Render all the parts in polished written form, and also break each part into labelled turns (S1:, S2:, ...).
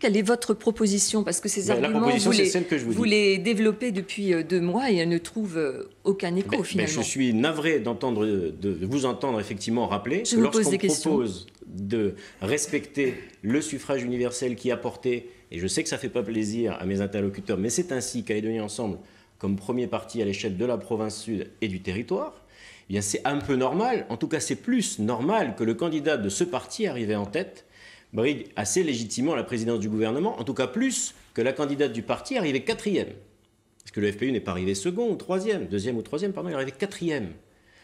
S1: Quelle est votre proposition? Parce que ces
S2: La
S1: arguments,
S2: proposition, c'est celle que je
S1: vous
S2: vous dis.
S1: les développez depuis 2 mois et elles ne trouvent aucun écho finalement.
S2: Je suis navré de vous entendre effectivement rappeler
S1: Je
S2: que
S1: vous pose
S2: lorsqu'on
S1: des questions.
S2: propose de respecter le suffrage universel qui a porté, et je sais que ça ne fait pas plaisir à mes interlocuteurs, mais c'est ainsi, Calédonie Ensemble, comme premier parti à l'échelle de la province sud et du territoire, eh bien c'est un peu normal, en tout cas c'est plus normal que le candidat de ce parti arrivé en tête brigue assez légitimement la présidence du gouvernement, en tout cas plus que la candidate du parti arrivée 4e. Parce que le FPU n'est pas arrivé second ou troisième, deuxième ou troisième, pardon, il est arrivé 4e.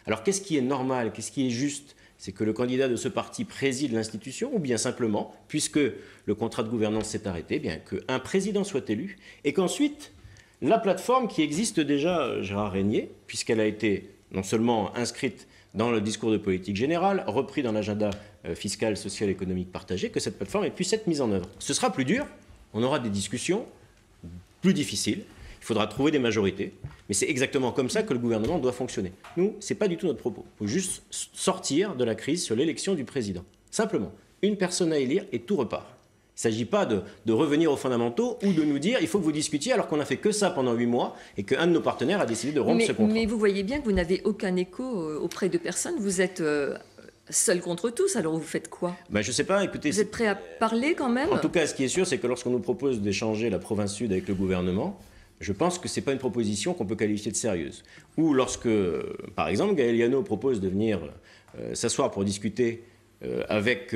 S2: Alors qu'est-ce qui est normal, qu'est-ce qui est juste? C'est que le candidat de ce parti préside l'institution, ou bien simplement, puisque le contrat de gouvernance s'est arrêté, eh bien qu'un président soit élu, et qu'ensuite, la plateforme qui existe déjà, Gérard Régnier, puisqu'elle a été non seulement inscrite dans le discours de politique générale, repris dans l'agenda fiscal, social, économique partagé, que cette plateforme puisse être mise en œuvre. Ce sera plus dur, on aura des discussions plus difficiles, il faudra trouver des majorités, mais c'est exactement comme ça que le gouvernement doit fonctionner. Nous, ce n'est pas du tout notre propos. Il faut juste sortir de la crise sur l'élection du président. Simplement, une personne à élire et tout repart. Il ne s'agit pas de revenir aux fondamentaux ou de nous dire il faut que vous discutiez alors qu'on n'a fait que ça pendant 8 mois et qu'un de nos partenaires a décidé de rompre ce contrat.
S1: Mais vous voyez bien que vous n'avez aucun écho auprès de personne. Vous êtes seul contre tous, alors vous faites quoi?
S2: Je ne sais pas, écoutez...
S1: Vous êtes prêt à parler quand même?
S2: En tout cas, ce qui est sûr, c'est que lorsqu'on nous propose d'échanger la province sud avec le gouvernement, je pense que ce n'est pas une proposition qu'on peut qualifier de sérieuse. Ou lorsque, par exemple, Gaël Liano propose de venir s'asseoir pour discuter avec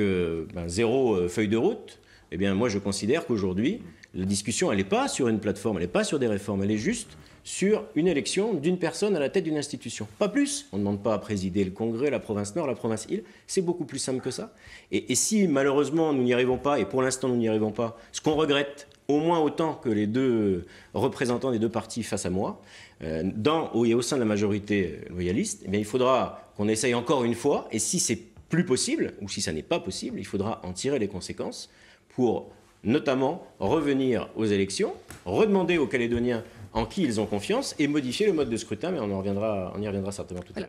S2: zéro feuille de route, eh bien, moi, je considère qu'aujourd'hui, la discussion, elle n'est pas sur une plateforme, elle n'est pas sur des réformes, elle est juste sur une élection d'une personne à la tête d'une institution. Pas plus. On ne demande pas à présider le Congrès, la province Nord, la province Île. C'est beaucoup plus simple que ça. Et si, malheureusement, nous n'y arrivons pas, et pour l'instant, nous n'y arrivons pas, ce qu'on regrette, au moins autant que les deux représentants des deux partis face à moi, et au sein de la majorité loyaliste, eh bien, il faudra qu'on essaye encore une fois, et si c'est plus possible, ou si ça n'est pas possible, il faudra en tirer les conséquences pour notamment revenir aux élections, redemander aux Calédoniens en qui ils ont confiance et modifier le mode de scrutin, mais on y reviendra certainement tout à l'heure.